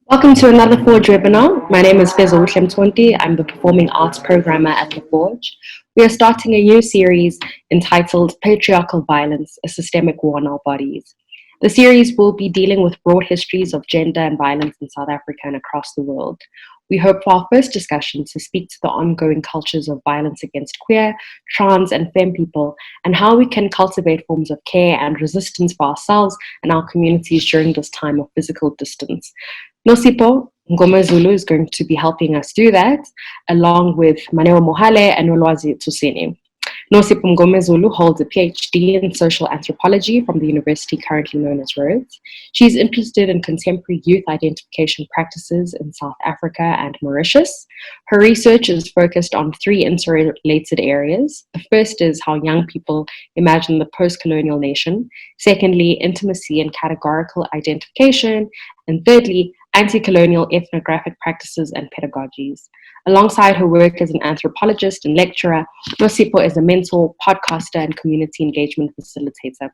Welcome to another Forge webinar. My name is Fezo Mngomezulu. I'm the Performing Arts Programmer at the Forge. We are starting a new series entitled Patriarchal Violence, a Systemic War on Our Bodies. The series will be dealing with broad histories of gender and violence in South Africa and across the world. We hope for our first discussion to speak to the ongoing cultures of violence against queer, trans, and femme people, and how we can cultivate forms of care and resistance for ourselves and our communities during this time of physical distance. Nosipho Mngomezulu is going to be helping us do that, along with Maneo Mohale and Olwazi Tusini. Nosipho Mngomezulu holds a PhD in Social Anthropology from the university currently known as Rhodes. She's interested in contemporary youth identification practices in South Africa and Mauritius. Her research is focused on three interrelated areas. The first is how young people imagine the postcolonial nation. Secondly, intimacy and categorical identification. And thirdly, anticolonial ethnographic practices and pedagogies. Alongside her work as an anthropologist and lecturer, Nosipho is a mentor, podcaster, and community engagement facilitator.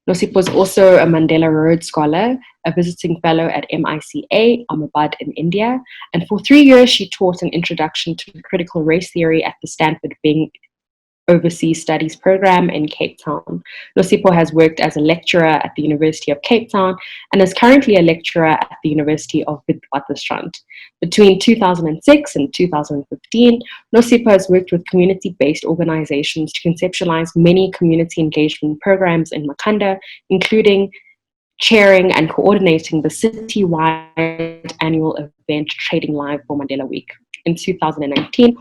Nosipho is also a Mandela Rhodes Scholar, a visiting fellow at MICA, Ahmedabad in India, and for 3 years she taught an introduction to critical race theory at the Stanford Bing Overseas Studies program in Cape Town. Nosipho has worked as a lecturer at the University of Cape Town and is currently a lecturer at the University of Witwatersrand. Between 2006 and 2015, Nosipho has worked with community-based organizations to conceptualize many community engagement programs in Makhanda, including chairing and coordinating the citywide annual event Trading Live for Mandela Week. In 2019,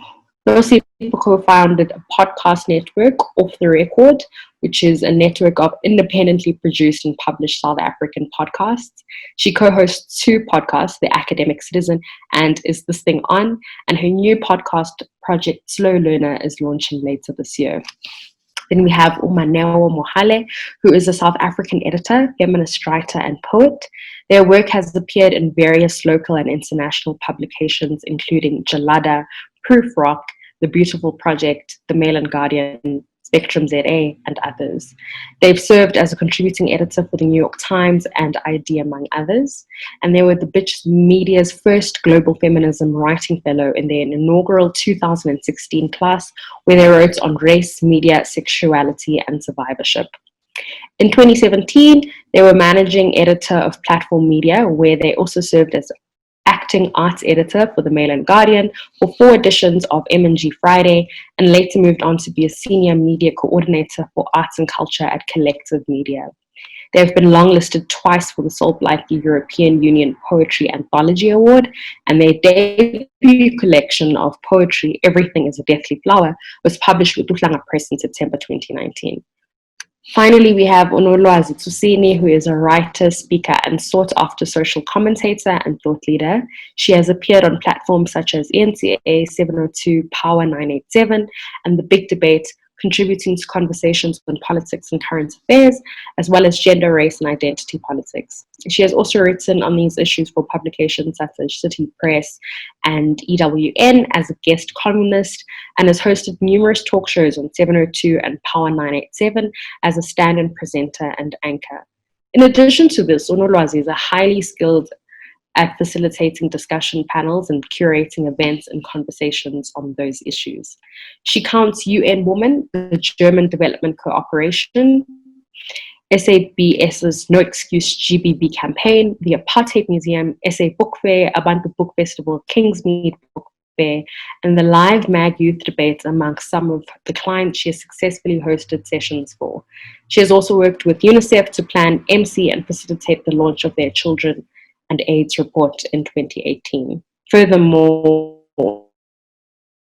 Nosipho co-founded a podcast network, Off the Record, which is a network of independently produced and published South African podcasts. She co-hosts 2 podcasts, The Academic Citizen and Is This Thing On? And her new podcast project, Slow Learner, is launching later this year. Then we have Maneo Mohale, who is a South African editor, feminist writer, and poet. Their work has appeared in various local and international publications, including Jalada, Proof Rock, The Beautiful Project, The Mail and Guardian, Spectrum ZA, and others. They've served as a contributing editor for the New York Times and ID, among others. And they were the Bitch Media's first Global Feminism Writing Fellow in their inaugural 2016 class, where they wrote on race, media, sexuality, and survivorship. In 2017, they were managing editor of Platform Media, where they also served as acting arts editor for the Mail and Guardian for 4 editions of M&G Friday, and later moved on to be a senior media coordinator for arts and culture at Collective Media. They have been longlisted twice for the Salt Blakely European Union Poetry Anthology Award, and their debut collection of poetry, Everything is a Deathly Flower, was published with Uhlanga Press in September 2019. Finally, we have Olwazi Tusini, who is a writer, speaker, and sought-after social commentator and thought leader. She has appeared on platforms such as ENCA 702, Power 987, and The Big Debate, contributing to conversations on politics and current affairs, as well as gender, race, and identity politics. She has also written on these issues for publications such as City Press and EWN as a guest columnist, and has hosted numerous talk shows on 702 and Power 987 as a stand-in presenter and anchor. In addition to this, Olwazi is a highly skilled at facilitating discussion panels and curating events and conversations on those issues. She counts UN Women, the German Development Cooperation, SABS's No Excuse GBV campaign, the Apartheid Museum, SA Book Fair, Abantu Book Festival, Kingsmead Book Fair, and the Live Mag Youth Debates, amongst some of the clients she has successfully hosted sessions for. She has also worked with UNICEF to plan, MC, and facilitate the launch of their Children and AIDS report in 2018. Furthermore,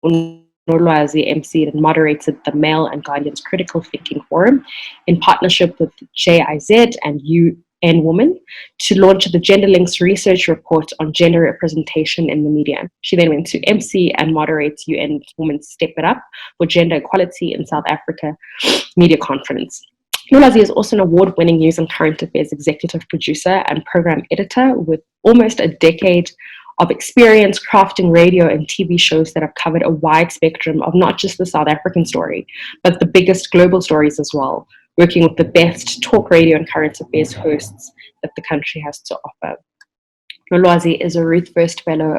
Olwazi emceed and moderated the Mail and Guardian's Critical Thinking Forum in partnership with JIZ and UN Women to launch the Gender Links Research Report on gender representation in the media. She then went to MC and moderate UN Women's Step It Up for Gender Equality in South Africa media conference. Olwazi is also an award-winning news and current affairs executive producer and program editor with almost a decade of experience crafting radio and TV shows that have covered a wide spectrum of not just the South African story, but the biggest global stories as well, working with the best talk radio and current affairs hosts that the country has to offer. Nolwazi is a Ruth First Fellow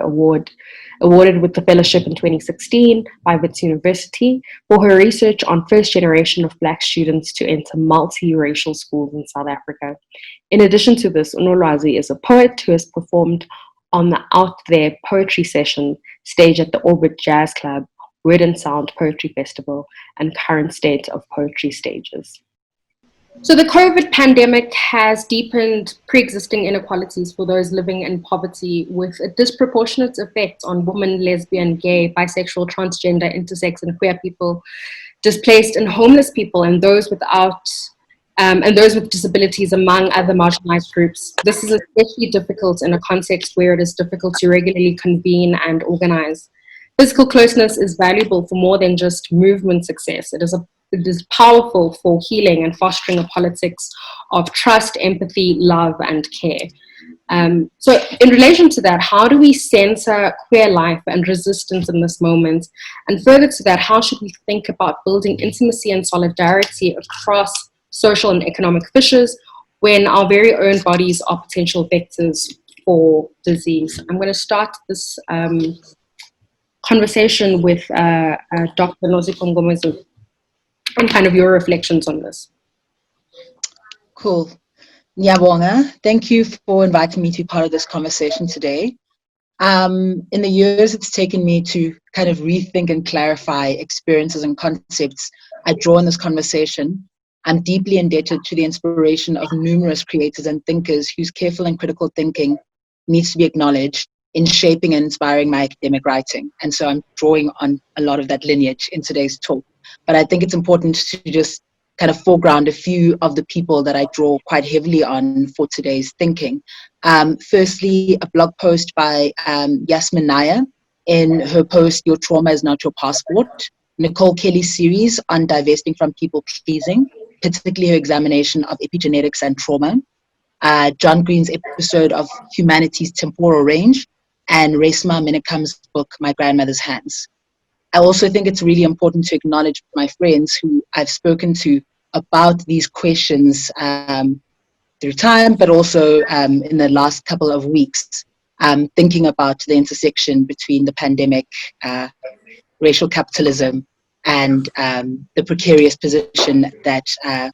awarded with the fellowship in 2016 by Wits University for her research on first generation of Black students to enter multiracial schools in South Africa. In addition to this, Nolwazi is a poet who has performed on the Out There Poetry Session stage at the Orbit Jazz Club, Word and Sound Poetry Festival, and Current State of Poetry stages. So the COVID pandemic has deepened pre-existing inequalities for those living in poverty, with a disproportionate effect on women, lesbian, gay, bisexual, transgender, intersex, and queer people, displaced and homeless people, and those with disabilities, among other marginalized groups. This is especially difficult in a context where it is difficult to regularly convene and organize. Physical closeness is valuable for more than just movement success. It is powerful for healing and fostering a politics of trust, empathy, love, and care. So in relation to that, how do we center queer life and resistance in this moment? And further to that, how should we think about building intimacy and solidarity across social and economic fissures when our very own bodies are potential vectors for disease? I'm going to start this conversation with Dr. Nosipho Mngomezulu and kind of your reflections on this. Cool. Nyabonga, thank you for inviting me to be part of this conversation today. In the years it's taken me to kind of rethink and clarify experiences and concepts I draw in this conversation, I'm deeply indebted to the inspiration of numerous creators and thinkers whose careful and critical thinking needs to be acknowledged in shaping and inspiring my academic writing. And so I'm drawing on a lot of that lineage in today's talk. But I think it's important to just kind of foreground a few of the people that I draw quite heavily on for today's thinking. Firstly, a blog post by Yasmin Naya in her post, Your Trauma is Not Your Passport, Nicole Kelly's series on divesting from people pleasing, particularly her examination of epigenetics and trauma, John Green's episode of Humanity's Temporal Range, and Resma Minikam's book, My Grandmother's Hands. I also think it's really important to acknowledge my friends who I've spoken to about these questions through time, but also in the last couple of weeks, thinking about the intersection between the pandemic, racial capitalism, and the precarious position that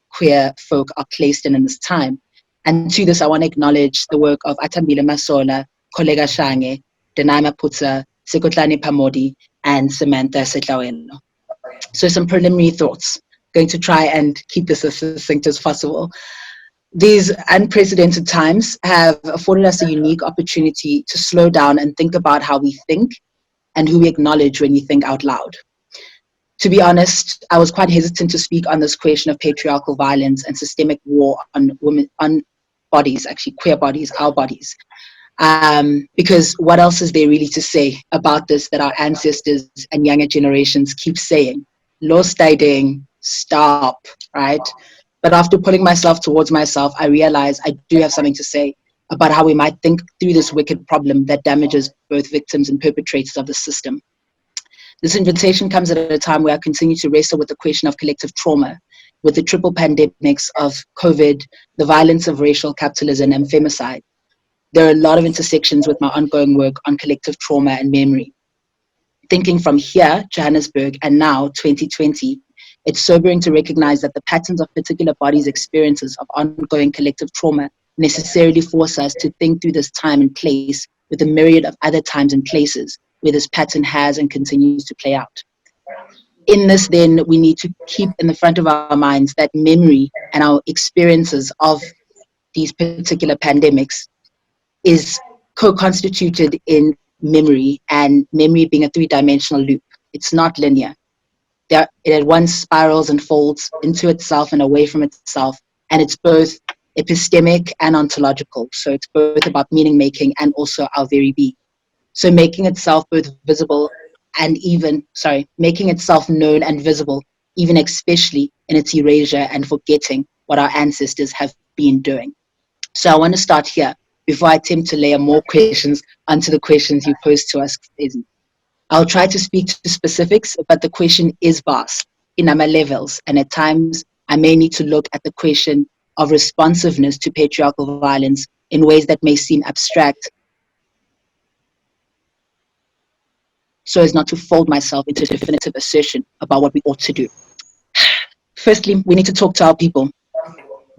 queer folk are placed in this time. And to this, I want to acknowledge the work of Atambile Masola, Kolega Shange, Denai Maputsa, Sekotlani Pamodi, and Samantha Setlaweno. So some preliminary thoughts. Going to try and keep this as succinct as possible. These unprecedented times have afforded us a unique opportunity to slow down and think about how we think and who we acknowledge when we think out loud. To be honest, I was quite hesitant to speak on this question of patriarchal violence and systemic war on women, on bodies, actually queer bodies, our bodies. Because what else is there really to say about this that our ancestors and younger generations keep saying? Los diding, stop, right? But after pulling myself towards myself, I realized I do have something to say about how we might think through this wicked problem that damages both victims and perpetrators of the system. This invitation comes at a time where I continue to wrestle with the question of collective trauma, with the triple pandemics of COVID, the violence of racial capitalism, and femicide. There are a lot of intersections with my ongoing work on collective trauma and memory. Thinking from here, Johannesburg, and now, 2020, it's sobering to recognize that the patterns of particular bodies' experiences of ongoing collective trauma necessarily force us to think through this time and place with a myriad of other times and places where this pattern has and continues to play out. In this, then, we need to keep in the front of our minds that memory and our experiences of these particular pandemics is co-constituted in memory, and memory being a three-dimensional loop. It's not linear. It at once spirals and folds into itself and away from itself, and it's both epistemic and ontological. So it's both about meaning making and also our very being. So making itself both visible and making itself known and visible, even especially in its erasure and forgetting what our ancestors have been doing. So I want to start here before I attempt to layer more questions onto the questions you posed to us, Izzy. I'll try to speak to specifics, but the question is vast in our levels, and at times I may need to look at the question of responsiveness to patriarchal violence in ways that may seem abstract, so as not to fold myself into a definitive assertion about what we ought to do. Firstly, we need to talk to our people.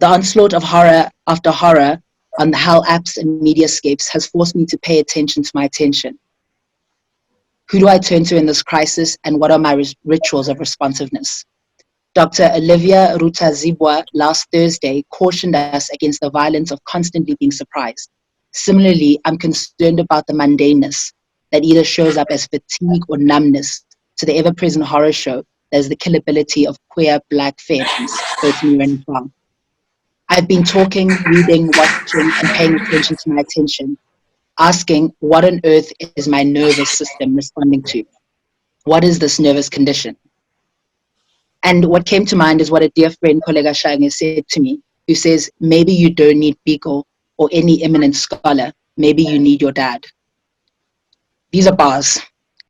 The onslaught of horror after horror on the hell apps and mediascapes has forced me to pay attention to my attention. Who do I turn to in this crisis, and what are my rituals of responsiveness? Dr. Olivia Rutazibwa last Thursday cautioned us against the violence of constantly being surprised. Similarly, I'm concerned about the mundaneness that either shows up as fatigue or numbness to the ever-present horror show that is the killability of queer Black femmes, both near and far. I've been talking, reading, watching, and paying attention to my attention, asking what on earth is my nervous system responding to? What is this nervous condition? And what came to mind is what a dear friend, Kollega Shange, said to me, who says, maybe you don't need Biko or any eminent scholar, maybe you need your dad. These are bars,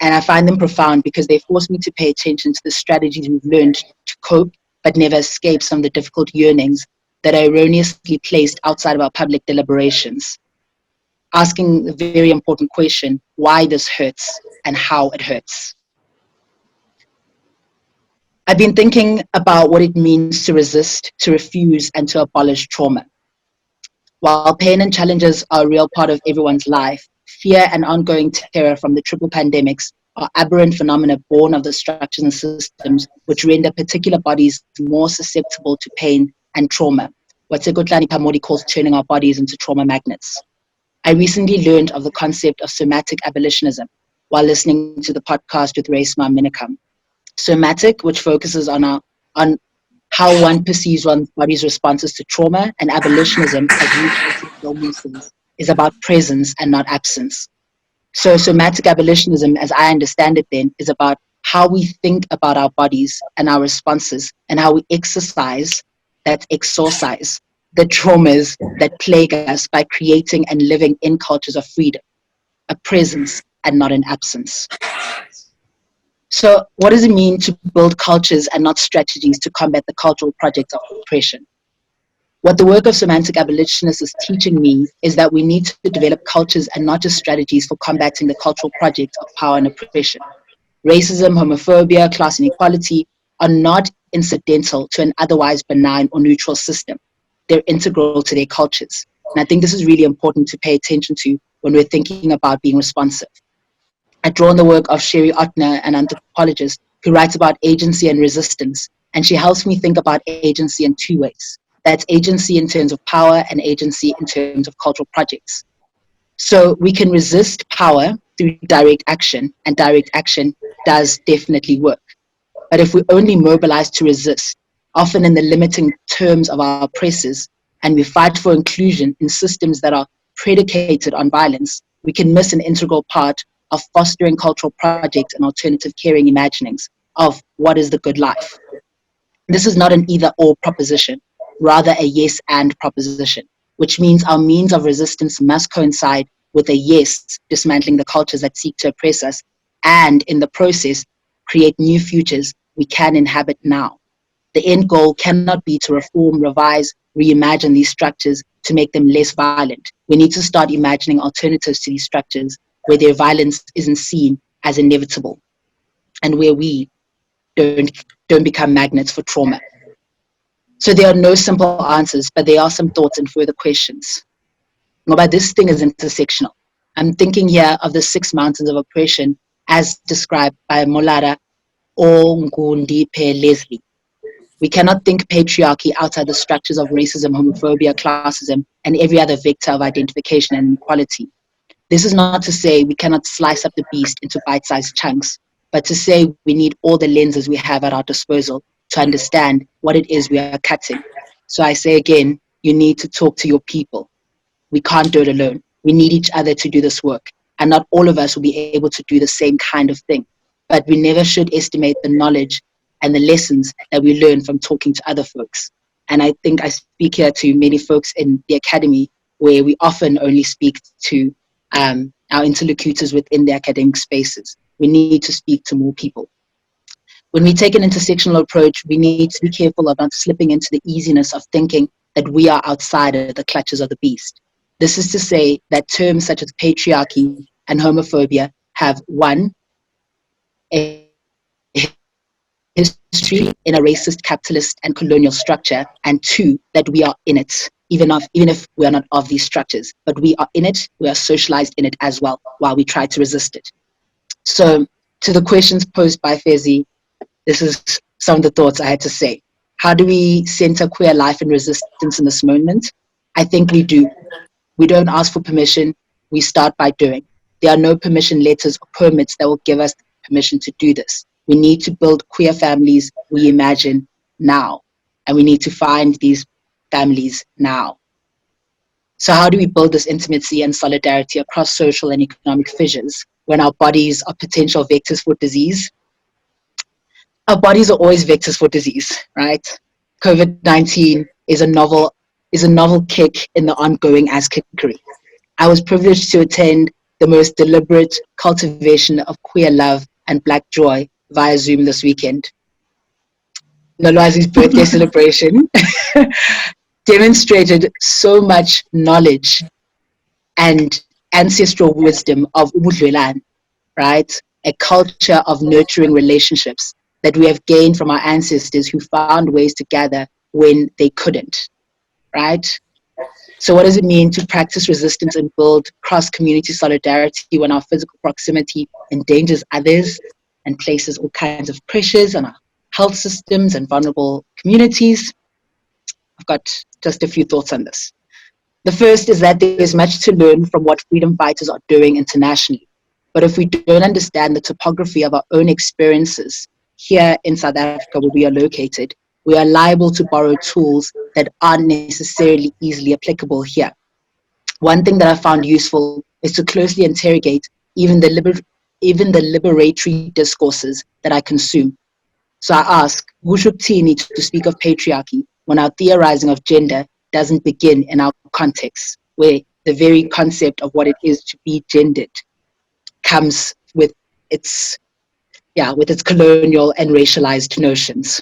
and I find them profound because they force me to pay attention to the strategies we've learned to cope, but never escape some of the difficult yearnings that are erroneously placed outside of our public deliberations. Asking the very important question, why this hurts and how it hurts. I've been thinking about what it means to resist, to refuse, and to abolish trauma. While pain and challenges are a real part of everyone's life, fear and ongoing terror from the triple pandemics are aberrant phenomena born of the structures and systems which render particular bodies more susceptible to pain and trauma, what Sekotlani Pamodi calls turning our bodies into trauma magnets. I recently learned of the concept of somatic abolitionism while listening to the podcast with Reisma Minikam. Somatic, which focuses on how one perceives one's body's responses to trauma, and abolitionism, as says, is about presence and not absence. So somatic abolitionism, as I understand it then, is about how we think about our bodies and our responses and how we exercise, that exorcise, the traumas that plague us by creating and living in cultures of freedom, a presence and not an absence. So what does it mean to build cultures and not strategies to combat the cultural project of oppression? What the work of semantic abolitionists is teaching me is that we need to develop cultures and not just strategies for combating the cultural project of power and oppression. Racism, homophobia, class inequality are not incidental to an otherwise benign or neutral system. They're integral to their cultures. And I think this is really important to pay attention to when we're thinking about being responsive. I draw on the work of Sherry Ottner, an anthropologist who writes about agency and resistance, and she helps me think about agency in two ways. That's agency in terms of power and agency in terms of cultural projects. So we can resist power through direct action, and direct action does definitely work. But if we only mobilize to resist, often in the limiting terms of our oppressors, and we fight for inclusion in systems that are predicated on violence, we can miss an integral part of fostering cultural projects and alternative caring imaginings of what is the good life. This is not an either-or proposition, rather a yes-and proposition, which means our means of resistance must coincide with a yes, dismantling the cultures that seek to oppress us, and in the process, create new futures we can inhabit now. The end goal cannot be to reform, revise, reimagine these structures to make them less violent. We need to start imagining alternatives to these structures where their violence isn't seen as inevitable and where we don't become magnets for trauma. So there are no simple answers, but there are some thoughts and further questions. But this thing is intersectional. I'm thinking here of the 6 mountains of oppression as described by Molara Ongundipe Leslie. We cannot think patriarchy outside the structures of racism, homophobia, classism, and every other vector of identification and inequality. This is not to say we cannot slice up the beast into bite-sized chunks, but to say we need all the lenses we have at our disposal to understand what it is we are cutting. So I say again, you need to talk to your people. We can't do it alone. We need each other to do this work. And not all of us will be able to do the same kind of thing. But we never should estimate the knowledge and the lessons that we learn from talking to other folks. And I think I speak here to many folks in the academy where we often only speak to our interlocutors within the academic spaces. We need to speak to more people. When we take an intersectional approach, we need to be careful of not slipping into the easiness of thinking that we are outside of the clutches of the beast. This is to say that terms such as patriarchy and homophobia have, one, country in a racist, capitalist, and colonial structure, and two, that we are in it, even if we are not of these structures, but we are in it, we are socialized in it as well, while we try to resist it. So, to the questions posed by Fezi, this is some of the thoughts I had to say. How do we center queer life and resistance in this moment? I think we do. We don't ask for permission, we start by doing. There are no permission letters or permits that will give us permission to do this. We need to build queer families we imagine now, and we need to find these families now. So how do we build this intimacy and solidarity across social and economic fissures when our bodies are potential vectors for disease? Our bodies are always vectors for disease, right? COVID-19 is a novel kick in the ongoing ass kickery. I was privileged to attend the most deliberate cultivation of queer love and Black joy via Zoom this weekend. Nolwazi's birthday celebration demonstrated so much knowledge and ancestral wisdom of ubudlelwane, right? A culture of nurturing relationships that we have gained from our ancestors who found ways to gather when they couldn't, right? So what does it mean to practice resistance and build cross-community solidarity when our physical proximity endangers others and places all kinds of pressures on our health systems and vulnerable communities? I've got just a few thoughts on this. The first is that there's much to learn from what freedom fighters are doing internationally. But if we don't understand the topography of our own experiences here in South Africa, where we are located, we are liable to borrow tools that aren't necessarily easily applicable here. One thing that I found useful is to closely interrogate even the liberatory discourses that I consume. So I ask, Gushuktini to speak of patriarchy when our theorizing of gender doesn't begin in our context, where the very concept of what it is to be gendered comes with its colonial and racialized notions.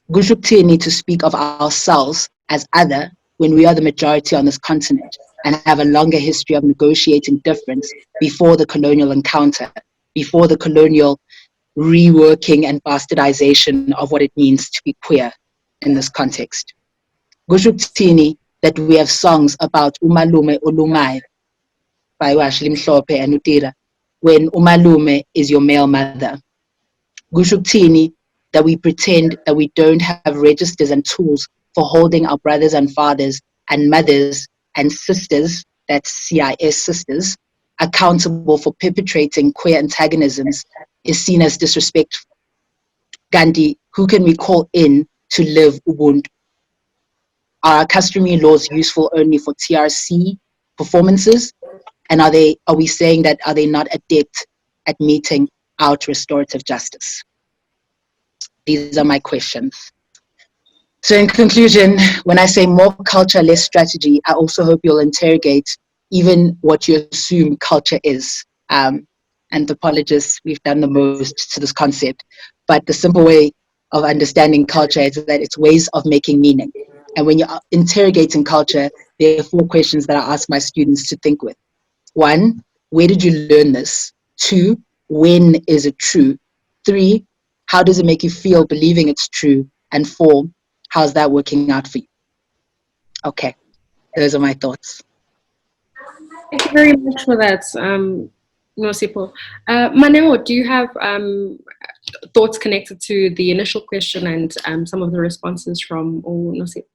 Gushuktini to speak of ourselves as other when we are the majority on this continent and have a longer history of negotiating difference before the colonial encounter, before the colonial reworking and bastardization of what it means to be queer in this context. Gushuktini that we have songs about Umalume Ulumai by Washli Mhlophe and Utira, when Umalume is your male mother. Gushuktini that we pretend that we don't have registers and tools for holding our brothers and fathers and mothers and sisters, that's CIS sisters, accountable for perpetrating queer antagonisms is seen as disrespectful. Gandhi, who can we call in to live Ubuntu? Are customary laws useful only for TRC performances? And are we saying that are they not adept at meting out restorative justice? These are my questions. So in conclusion, when I say more culture, less strategy, I also hope you'll interrogate even what you assume culture is. Anthropologists, we've done the most to this concept, but the simple way of understanding culture is that it's ways of making meaning. And when you're interrogating culture, there are 4 questions that I ask my students to think with. 1, where did you learn this? 2, when is it true? 3, how does it make you feel believing it's true? And 4, how's that working out for you? Okay, those are my thoughts. Thank you very much for that, Nosipho. Maneo, do you have thoughts connected to the initial question and some of the responses from Nosipho?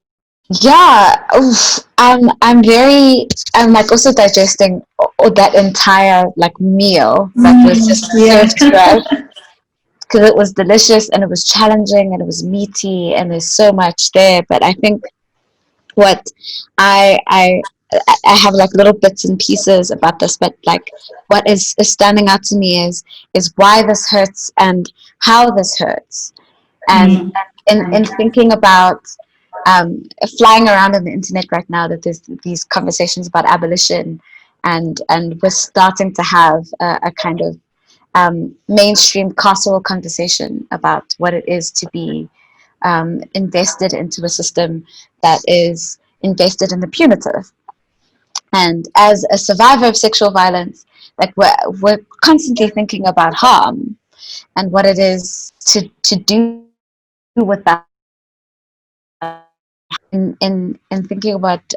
Yeah, I'm like also digesting that entire like meal that was just served to us, because it was delicious and it was challenging and it was meaty and there's so much there. But I think what I have like little bits and pieces about this, but like what is standing out to me is why this hurts and how this hurts, and in thinking about flying around on the internet right now that there's these conversations about abolition, and we're starting to have a kind of mainstream carceral conversation about what it is to be invested into a system that is invested in the punitive. And as a survivor of sexual violence, like we're constantly thinking about harm and what it is to do with that in thinking about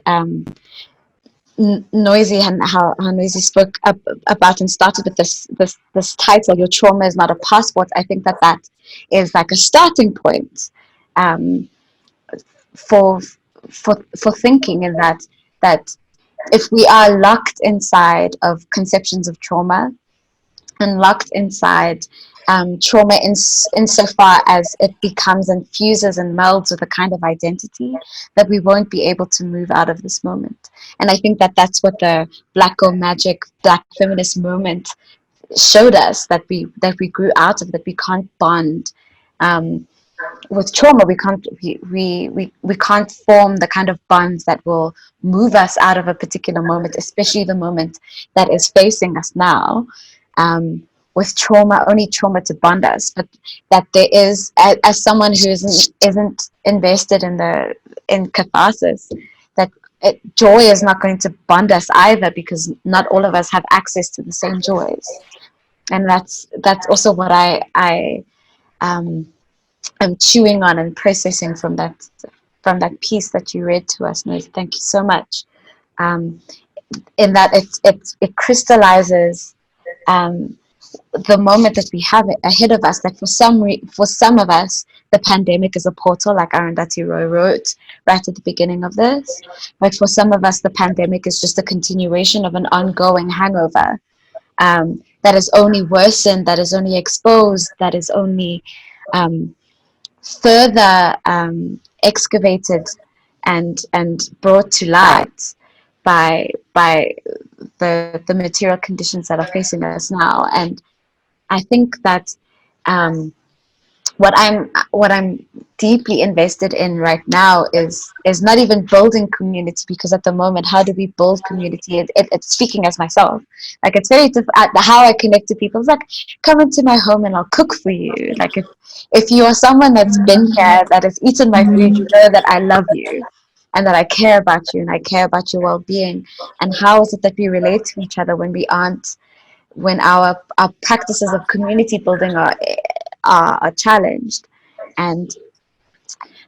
Noisy and how Noisy spoke about and started with this title, Your Trauma is Not a Passport. I think that is like a starting point um, for thinking in that if we are locked inside of conceptions of trauma and locked inside trauma insofar as it becomes and fuses and melds with a kind of identity, that we won't be able to move out of this moment. And I think that that's what the Black Girl Magic, Black feminist movement showed us, that we grew out of, that we can't bond with trauma. We can't form the kind of bonds that will move us out of a particular moment, especially the moment that is facing us now. With trauma, only trauma to bond us, but that there is, as someone who isn't invested in catharsis, that joy is not going to bond us either, because not all of us have access to the same joys. And that's also what I am chewing on and processing from that piece that you read to us, Nose. Thank you so much. In that it crystallizes the moment that we have ahead of us, that for some of us the pandemic is a portal, like Arundhati Roy wrote right at the beginning of this, but for some of us the pandemic is just a continuation of an ongoing hangover that is only worsened, that is only exposed, that is only further excavated and brought to light by the material conditions that are facing us now. And I think that what I'm deeply invested in right now is not even building community, because at the moment, how do we build community? It's speaking as myself. Like, it's very different. How I connect to people is like, come into my home and I'll cook for you. Like, if you are someone that's been here, that has eaten my food, you know that I love you and that I care about you and I care about your well-being. And how is it that we relate to each other when our practices of community building are challenged? And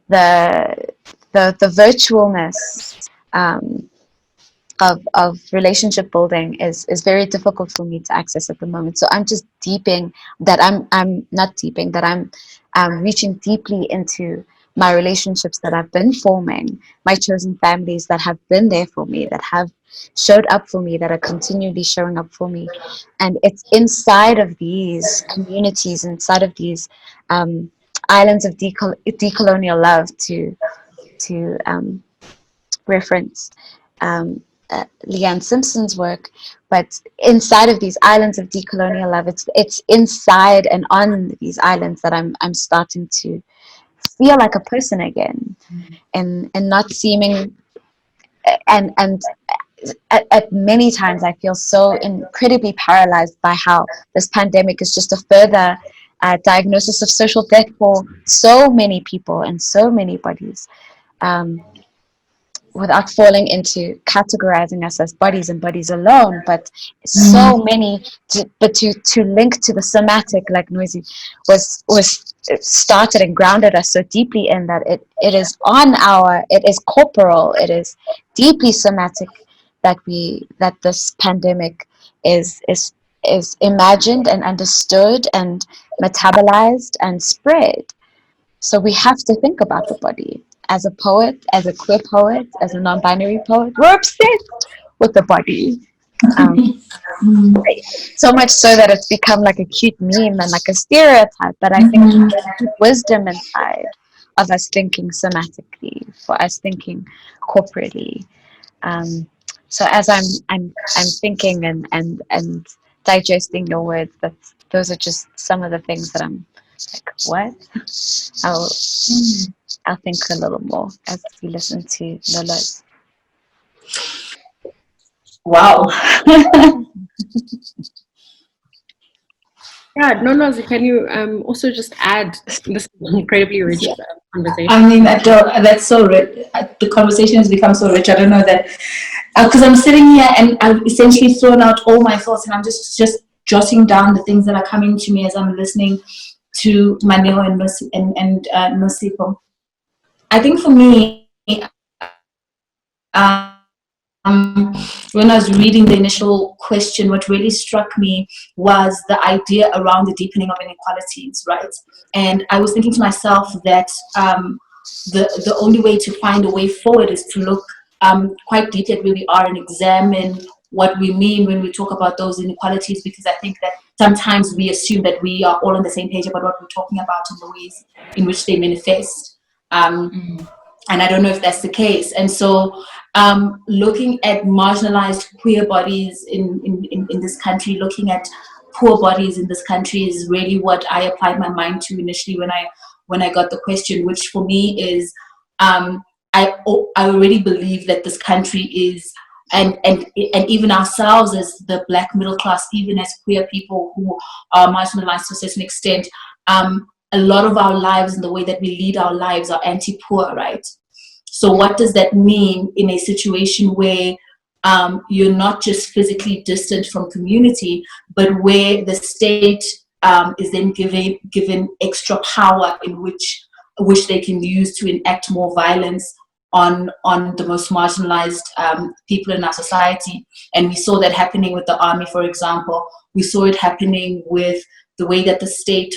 the virtualness of relationship building is very difficult for me to access at the moment. So I'm just I'm reaching deeply into my relationships that I've been forming, my chosen families that have been there for me, that have showed up for me, that are continually showing up for me. And it's inside of these communities, inside of these islands of decolonial love, to reference Leanne Simpson's work, but inside of these islands of decolonial love, it's inside and on these islands that I'm starting to feel like a person again, and not seeming and at many times I feel so incredibly paralyzed by how this pandemic is just a further diagnosis of social death for so many people and so many bodies. Without falling into categorizing us as bodies and bodies alone, but so many, to link to the somatic, like Noisy was started and grounded us so deeply in that it is corporal, it is deeply somatic, that this pandemic is imagined and understood and metabolized and spread. So we have to think about the body. As a poet, as a queer poet, as a non-binary poet, we're obsessed with the body. So much so that it's become like a cute meme and like a stereotype. But I think there's deep wisdom inside of us thinking somatically, for us thinking corporately. So as I'm thinking and digesting your words, those are just some of the things that I'm like, what? I'll think a little more as we listen to Lolo. Wow. Yeah, no, can you also just add this incredibly rich conversation? I mean, that's so rich. The conversation has become so rich. I don't know that, because I'm sitting here and I've essentially thrown out all my thoughts and I'm just jotting down the things that are coming to me as I'm listening. to Maneo and Nosipho. I think for me, when I was reading the initial question, what really struck me was the idea around the deepening of inequalities, right? And I was thinking to myself that the only way to find a way forward is to look quite deeply at where we are and examine what we mean when we talk about those inequalities, because I think that sometimes we assume that we are all on the same page about what we're talking about and the ways in which they manifest. And I don't know if that's the case. And so looking at marginalized queer bodies in this country, looking at poor bodies in this country is really what I applied my mind to initially when I got the question, which for me is, I already believe that this country is, and even ourselves as the Black middle class, even as queer people who are marginalized to a certain extent, a lot of our lives and the way that we lead our lives are anti-poor, right? So what does that mean in a situation where you're not just physically distant from community, but where the state is then given extra power in which they can use to enact more violence on the most marginalized people in our society? And we saw that happening with the army, for example. We saw it happening with the way that the state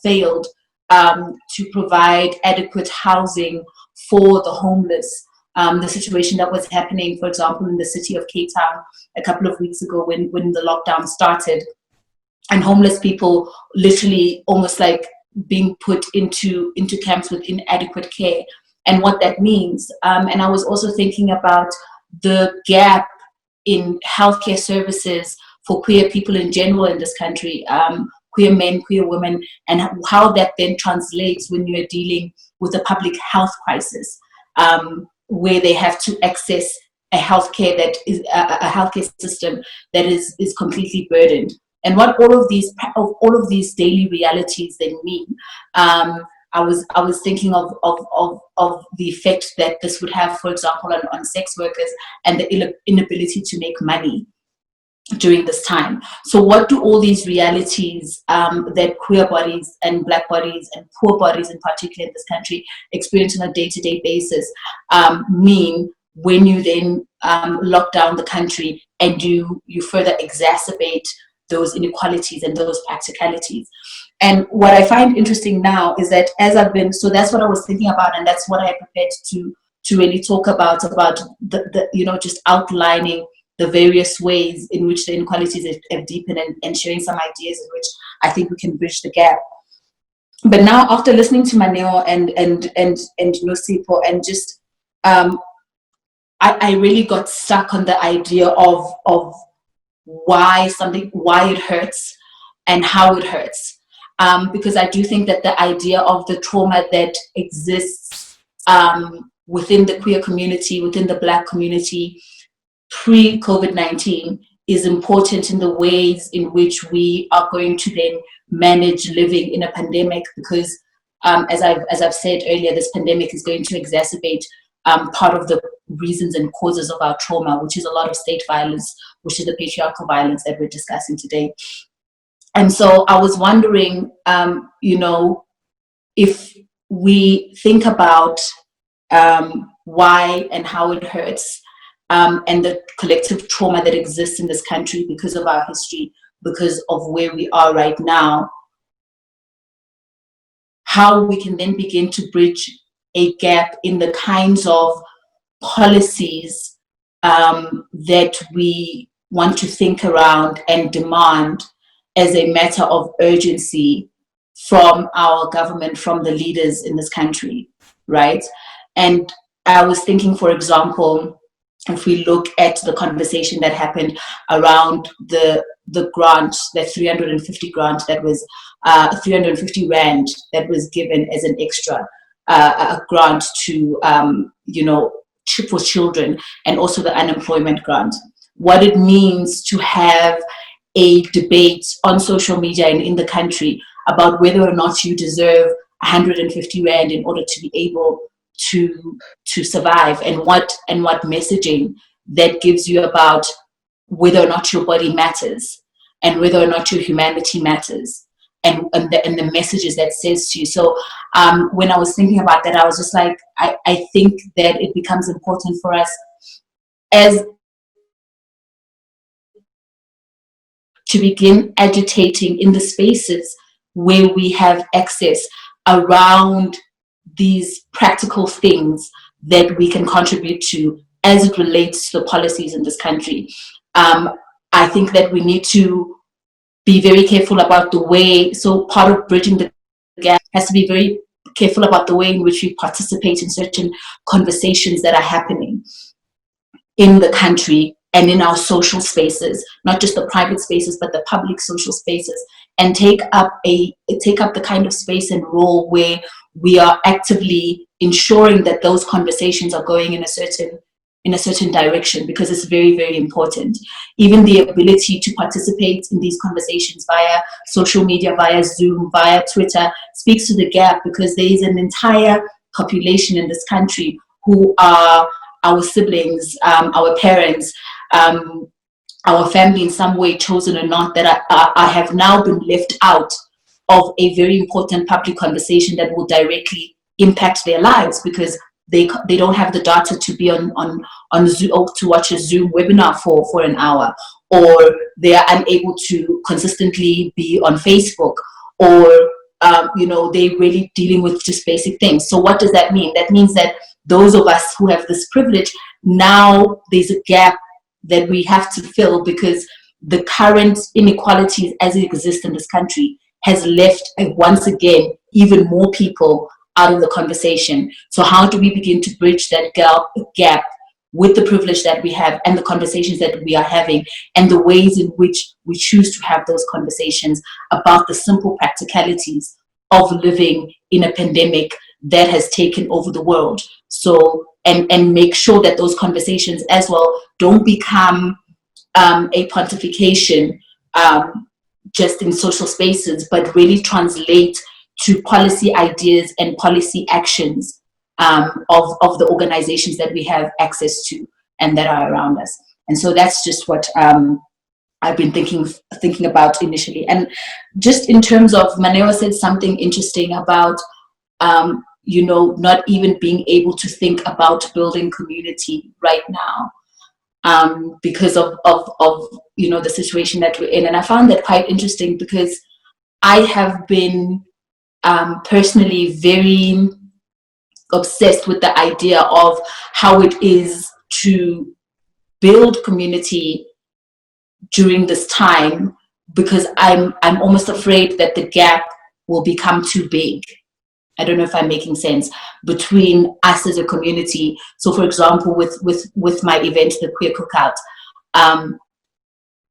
failed to provide adequate housing for the homeless. The situation that was happening, for example, in the city of Cape Town a couple of weeks ago when the lockdown started, and homeless people literally almost like being put into camps with inadequate care, and what that means. And I was also thinking about the gap in healthcare services for queer people in general in this country, queer men, queer women, and how that then translates when you're dealing with a public health crisis, where they have to access a healthcare that is a healthcare system that is completely burdened, and what all of these daily realities then mean. I was thinking of the effect that this would have, for example, on sex workers and the inability to make money during this time. So what do all these realities that queer bodies and Black bodies and poor bodies in particular in this country experience on a day-to-day basis mean when you then lock down the country and you further exacerbate those inequalities and those practicalities? And what I find interesting now is that so that's what I was thinking about, and that's what I prepared to really talk about the just outlining the various ways in which the inequalities have deepened and sharing some ideas in which I think we can bridge the gap. But now, after listening to Maneo and Nosipho, and just I really got stuck on the idea of why it hurts and how it hurts, because I do think that the idea of the trauma that exists within the queer community, within the Black community, pre-COVID-19 is important in the ways in which we are going to then manage living in a pandemic, because as I've said earlier, this pandemic is going to exacerbate part of the reasons and causes of our trauma, which is a lot of state violence, which is the patriarchal violence that we're discussing today. And so I was wondering, if we think about why and how it hurts, and the collective trauma that exists in this country because of our history, because of where we are right now, how we can then begin to bridge a gap in the kinds of policies that we want to think around and demand as a matter of urgency from our government, from the leaders in this country, right? And I was thinking, for example, if we look at the conversation that happened around the grant, the 350 grant that was 350 rand that was given as an extra a grant to for children, and also the unemployment grant, what it means to have a debate on social media and in the country about whether or not you deserve 150 rand in order to be able to survive, and what messaging that gives you about whether or not your body matters and whether or not your humanity matters, and the messages that says to you. So when I was thinking about that, I was just like, I think that it becomes important for us as to begin agitating in the spaces where we have access around these practical things that we can contribute to as it relates to the policies in this country. I think that we need to be very careful about the way, so part of bridging the gap has to be very careful about the way in which we participate in certain conversations that are happening in the country and in our social spaces, not just the private spaces, but the public social spaces, and take up the kind of space and role where we are actively ensuring that those conversations are going in a certain direction, because it's very, very important. Even the ability to participate in these conversations via social media, via Zoom, via Twitter, speaks to the gap, because there is an entire population in this country who are our siblings, our parents, our family in some way, chosen or not, that I have now been left out of a very important public conversation that will directly impact their lives, because they don't have the data to be on Zoom, or to watch a Zoom webinar for an hour, or they are unable to consistently be on Facebook, or they're really dealing with just basic things. So what does that mean? That means that those of us who have this privilege, now there's a gap that we have to fill, because the current inequalities as it exists in this country has left, once again, even more people out of the conversation. So how do we begin to bridge that gap with the privilege that we have and the conversations that we are having, and the ways in which we choose to have those conversations about the simple practicalities of living in a pandemic that has taken over the world? So, and make sure that those conversations as well don't become a pontification just in social spaces, but really translate to policy ideas and policy actions of the organizations that we have access to and that are around us. And so that's just what I've been thinking about initially. And just in terms of, Manewa said something interesting about not even being able to think about building community right now, because of the situation that we're in. And I found that quite interesting, because I have been personally very obsessed with the idea of how it is to build community during this time, because I'm almost afraid that the gap will become too big. I don't know if I'm making sense, between us as a community. So for example, with my event, the Queer Cookout,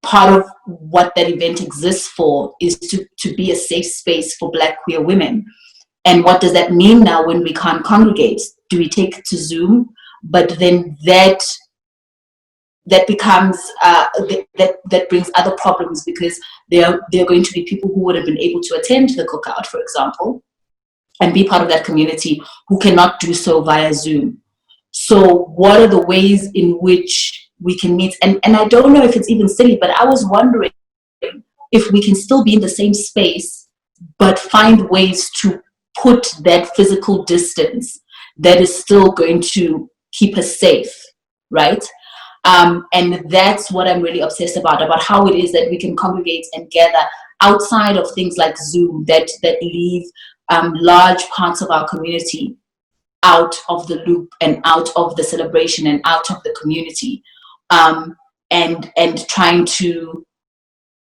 part of what that event exists for is to be a safe space for Black queer women. And what does that mean now when we can't congregate? Do we take it to Zoom? But then that becomes that brings other problems, because there are going to be people who would have been able to attend the cookout, for example, and be part of that community, who cannot do so via Zoom. So what are the ways in which we can meet? And I don't know if it's even silly, but I was wondering if we can still be in the same space, but find ways to put that physical distance that is still going to keep us safe, right? And that's what I'm really obsessed about how it is that we can congregate and gather outside of things like Zoom that leave large parts of our community out of the loop and out of the celebration and out of the community, and trying to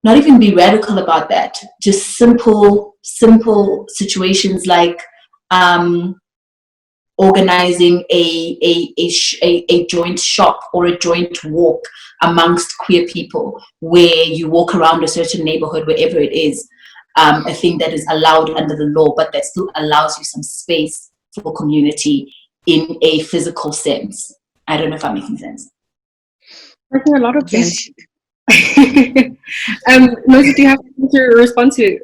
not even be radical about that, just simple situations like organizing a joint shop or a joint walk amongst queer people, where you walk around a certain neighborhood, wherever it is, a thing that is allowed under the law, but that still allows you some space for community in a physical sense. I don't know if I'm making sense. Making a lot of Yes. sense. Nosy, do you have something to respond to?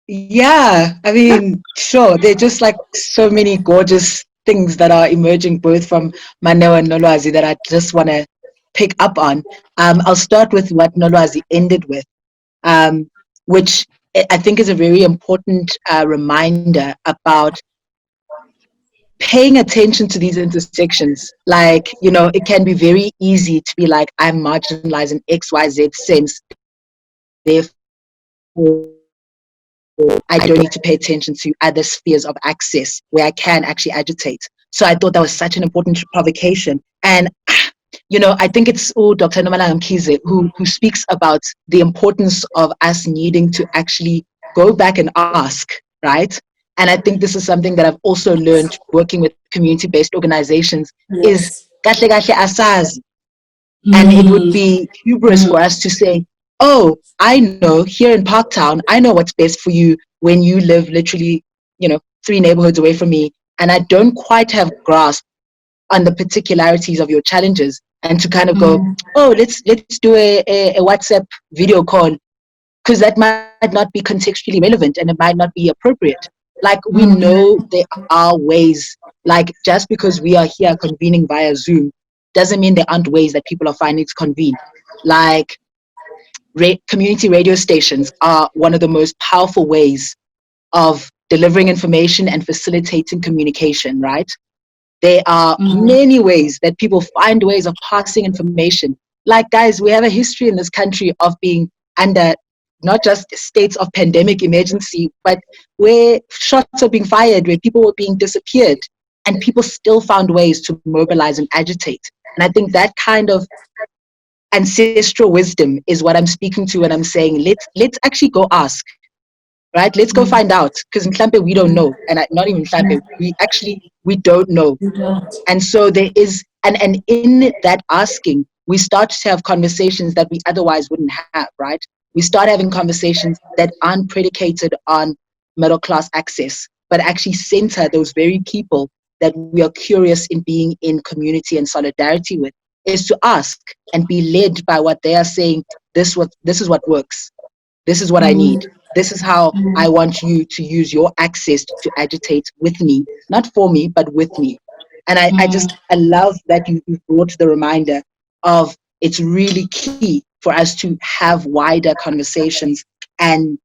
Yeah, I mean, sure. They're just like so many gorgeous things that are emerging both from Manewa and Nolwazi that I just want to pick up on. I'll start with what Nolwazi ended with, which I think is a very important reminder about paying attention to these intersections. Like, you know, it can be very easy to be like, I'm marginalized in XYZ sense, therefore I don't need to pay attention to other spheres of access where I can actually agitate. So I thought that was such an important provocation. And, you know, I think it's Dr. Nomalanga Mkhize who speaks about the importance of us needing to actually go back and ask, right? And I think this is something that I've also learned working with community-based organizations is Yes. kahle kahle asazi. And it would be hubris for us to say, oh, I know here in Parktown, I know what's best for you when you live literally, you know, 3 neighborhoods away from me. And I don't quite have grasp on the particularities of your challenges. And to kind of go, oh, let's do a WhatsApp video call, because that might not be contextually relevant and it might not be appropriate. Like, we know there are ways, like just because we are here convening via Zoom doesn't mean there aren't ways that people are finding to convene. Like, community radio stations are one of the most powerful ways of delivering information and facilitating communication, right? There are many ways that people find ways of passing information. Like, guys, we have a history in this country of being under not just states of pandemic emergency, but where shots are being fired, where people were being disappeared, and people still found ways to mobilize and agitate. And I think that kind of ancestral wisdom is what I'm speaking to when I'm saying let's actually go ask, right? Let's go find out, because in Mhlampe we don't know, and not even Mhlampe, we don't know. And so there is, and in that asking, we start to have conversations that we otherwise wouldn't have, right? We start having conversations that aren't predicated on middle class access, but actually center those very people that we are curious in being in community and solidarity with, is to ask and be led by what they are saying. This is what works. This is what I need. This is how I want you to use your access to agitate with me, not for me, but with me. And I love that you brought the reminder of it's really key for us to have wider conversations and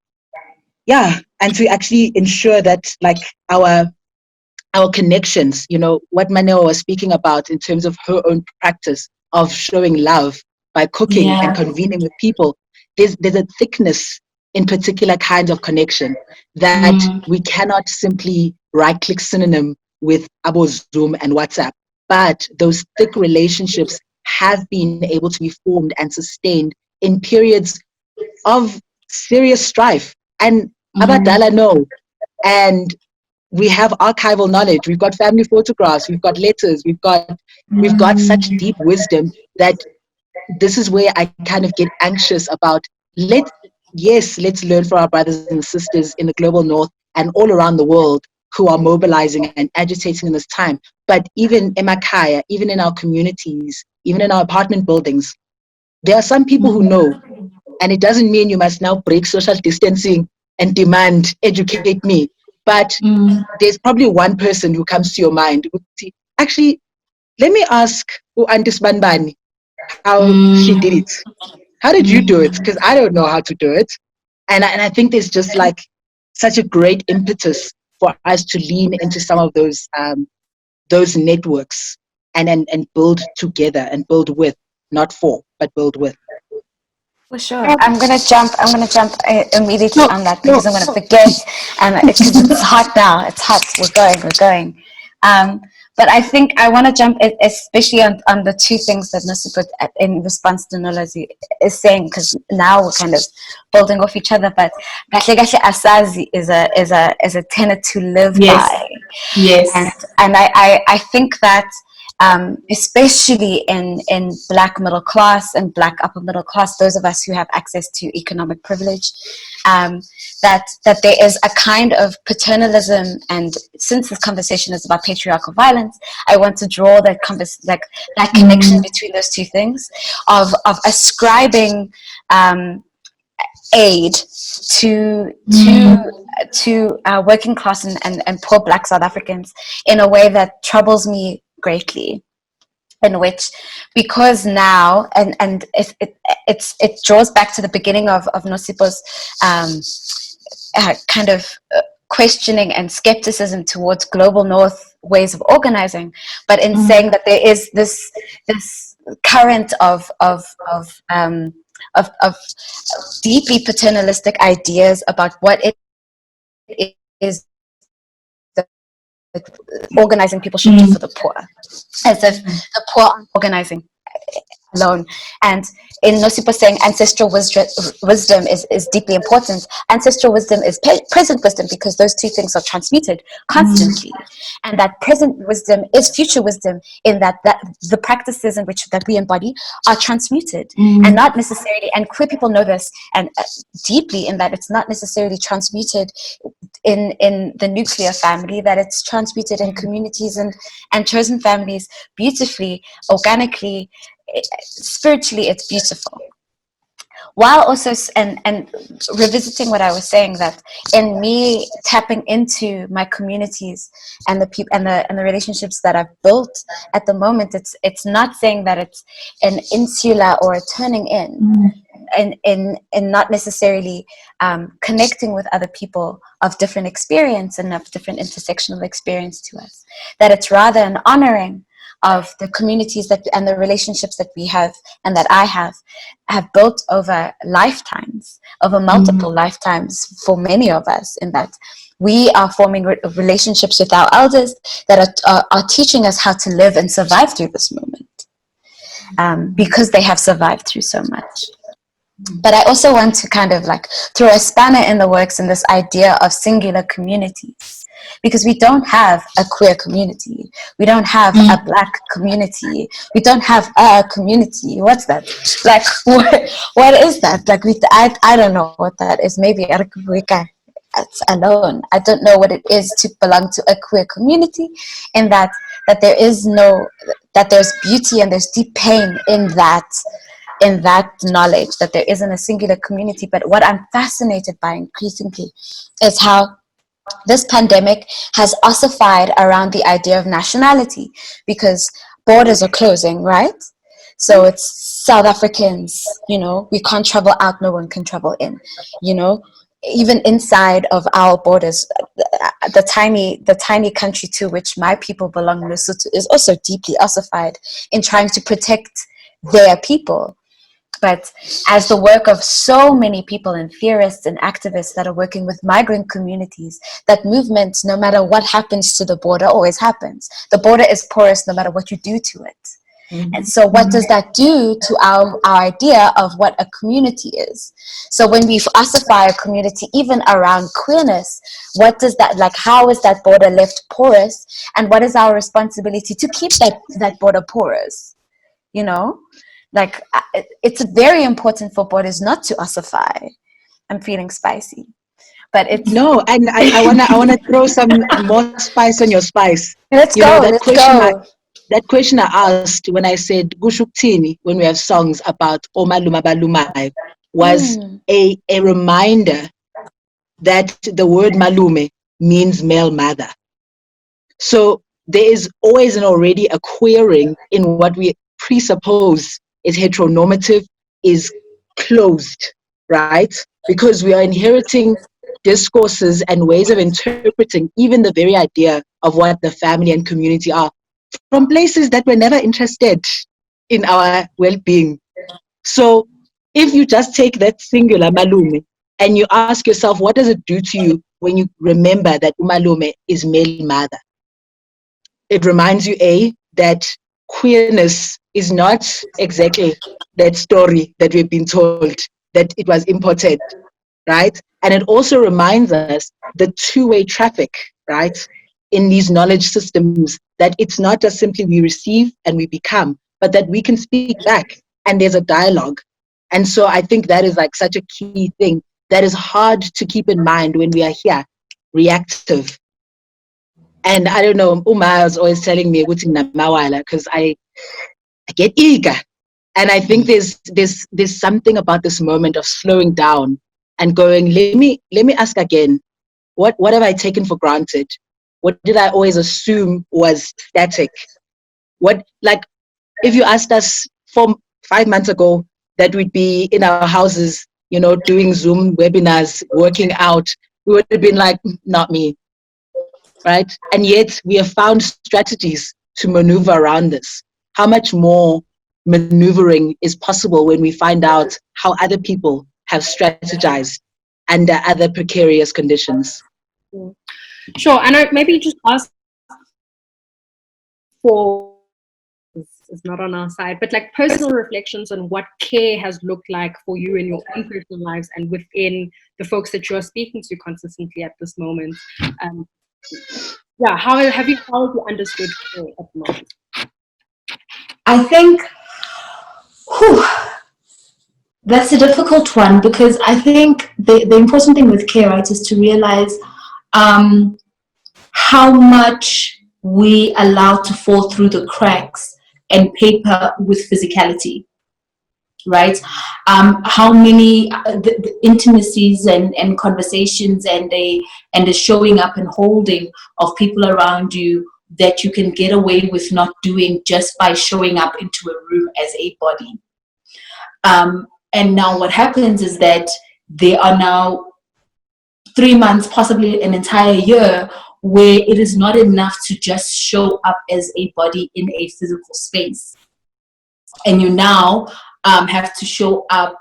and to actually ensure that, like, our connections, you know, what Maneo was speaking about in terms of her own practice of showing love by cooking and convening with people, there's a thickness in particular kinds of connection that we cannot simply right-click synonym with Abo Zoom and WhatsApp. But those thick relationships have been able to be formed and sustained in periods of serious strife. And Abadala know. And we have archival knowledge. We've got family photographs. We've got letters. We've got such deep wisdom that this is where I kind of get anxious about. Let's learn from our brothers and sisters in the global north and all around the world who are mobilizing and agitating in this time. But even in Makaya, even in our communities, even in our apartment buildings, there are some people who know. And it doesn't mean you must now break social distancing and demand, educate me. But there's probably one person who comes to your mind. Actually, let me ask Auntie Banbani how she did it. How did you do it? Because I don't know how to do it. And I think there's just like such a great impetus for us to lean into some of those networks and build together and build with, not for, but build with. For sure. I'm gonna jump immediately on that because I'm gonna forget. Because it's hot now. It's hot. We're going. But I think I want to jump, especially on the two things that Nosipho, in response to Nolazi, is saying, because now we're kind of building off each other. But Gahle Gahle Asazi is a tenet to live by. Yes. And I think that especially in Black middle class and Black upper middle class, those of us who have access to economic privilege, that there is a kind of paternalism. And since this conversation is about patriarchal violence, I want to draw that that connection between those two things of ascribing aid to working class and poor Black South Africans in a way that troubles me greatly, in which, because now it draws back to the beginning of Nosipho's kind of questioning and skepticism towards global north ways of organizing, but in saying that there is this current of deeply paternalistic ideas about what it is that organizing people should do for the poor, as if the poor aren't organizing alone. And in Nosipho saying ancestral wisdom is deeply important, ancestral wisdom is present wisdom, because those two things are transmuted constantly. And that present wisdom is future wisdom, in that the practices in which that we embody are transmuted, and not necessarily, and queer people know this, and deeply, in that it's not necessarily transmuted in the nuclear family, that it's transmuted in communities and chosen families, beautifully, organically, spiritually. It's beautiful. While also and revisiting what I was saying, that in me tapping into my communities and the people and the relationships that I've built at the moment, it's not saying that it's an insular or a turning in not necessarily connecting with other people of different experience and of different intersectional experience to us, that it's rather an honoring of the communities that and the relationships that we have and that I have built over lifetimes, over multiple lifetimes for many of us, in that we are forming relationships with our elders that are teaching us how to live and survive through this moment, because they have survived through so much. But I also want to kind of like throw a spanner in the works in this idea of singular communities, because we don't have a queer community, we don't have a black community, we don't have a community. What's that? Like, what is that? Like, I don't know what that is. Maybe it's alone. I don't know what it is to belong to a queer community, in that there is that there's beauty and there's deep pain in that knowledge that there isn't a singular community. But what I'm fascinated by increasingly is how this pandemic has ossified around the idea of nationality, because borders are closing, right? So it's South Africans, we can't travel out, no one can travel in, even inside of our borders. The tiny country to which my people belong, Lesotho, is also deeply ossified in trying to protect their people. But as the work of so many people and theorists and activists that are working with migrant communities, that movement, no matter what happens to the border, always happens. The border is porous no matter what you do to it. And so what does that do to our idea of what a community is? So when we ossify a community, even around queerness, what does that, like, how is that border left porous? And what is our responsibility to keep that border porous? Like, it's very important for borders not to ossify. I'm feeling spicy, but it's no, and I wanna throw some more spice on your spice. Let's go. That question I asked when I said Gushuktini, when we have songs about Omaluma Balumai, was a reminder that the word Malume means male mother. So there is always and already a queering in what we presuppose is heteronormative, is closed, right? Because we are inheriting discourses and ways of interpreting even the very idea of what the family and community are from places that were never interested in our well-being. So if you just take that singular malume and you ask yourself, what does it do to you when you remember that umalume is male mother? It reminds you, that queerness is not exactly that story that we've been told, that it was imported, right? And it also reminds us the two-way traffic, right, in these knowledge systems, that it's not just simply we receive and we become, but that we can speak back and there's a dialogue. And so I think that is like such a key thing that is hard to keep in mind when we are here, reactive. And I don't know, Uma was always telling me because I get eager. And I think there's something about this moment of slowing down and going, let me ask again, what have I taken for granted? What did I always assume was static? What, like, if you asked us 5 months ago that we'd be in our houses, doing Zoom webinars, working out, we would have been like, not me, right? And yet we have found strategies to maneuver around this. How much more maneuvering is possible when we find out how other people have strategized under other precarious conditions? Sure, and I maybe just ask for, is not on our side, but like personal reflections on what care has looked like for you in your own personal lives and within the folks that you're speaking to consistently at this moment. Yeah, how have you understood care at the moment? I think that's a difficult one, because I think the important thing with care, right, is to realize how much we allow to fall through the cracks and paper with physicality, right? How many the intimacies and conversations and the showing up and holding of people around you that you can get away with not doing just by showing up into a room as a body. And now what happens is that there are now 3 months, possibly an entire year, where it is not enough to just show up as a body in a physical space. And you now have to show up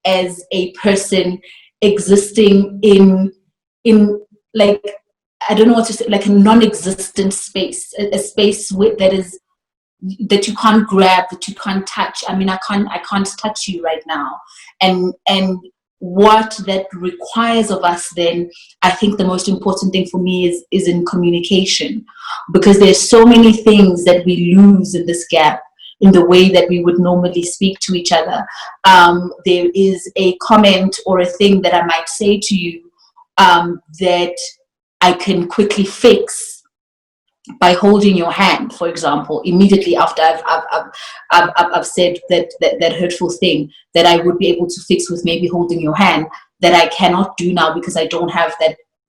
as a person existing in like, I don't know what to say, like a non-existent space, a space that you can't grab, that you can't touch. I mean, I can't touch you right now. And what that requires of us then, I think the most important thing for me is in communication, because there's so many things that we lose in this gap in the way that we would normally speak to each other. There is a comment or a thing that I might say to you that I can quickly fix by holding your hand, for example, immediately after I've said that hurtful thing that I would be able to fix with maybe holding your hand, that I cannot do now because I don't have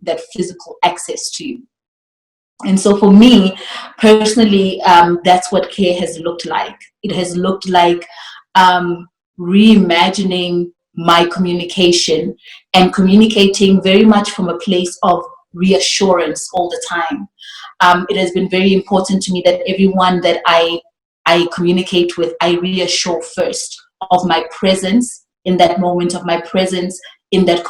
that physical access to you. And so for me personally, that's what care has looked like. It has looked like reimagining my communication and communicating very much from a place of reassurance all the time. It has been very important to me that everyone that I communicate with, I reassure first of my presence in that moment, of my presence in that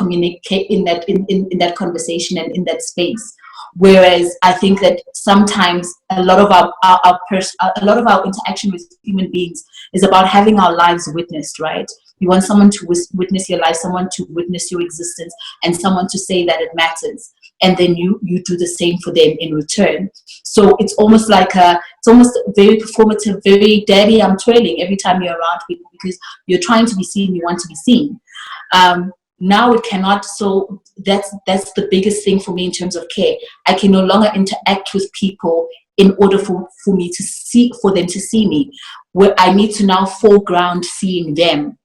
in that conversation and in that space. Whereas I think that sometimes a lot of our interaction with human beings is about having our lives witnessed, right? You want someone to witness your life, someone to witness your existence, and someone to say that it matters. And then you do the same for them in return. So it's almost like it's almost very performative, very daddy, I'm twirling every time you're around people, because you're trying to be seen, you want to be seen. Now it cannot, so that's the biggest thing for me in terms of care. I can no longer interact with people in order for me to see, for them to see me, where I need to now foreground seeing them,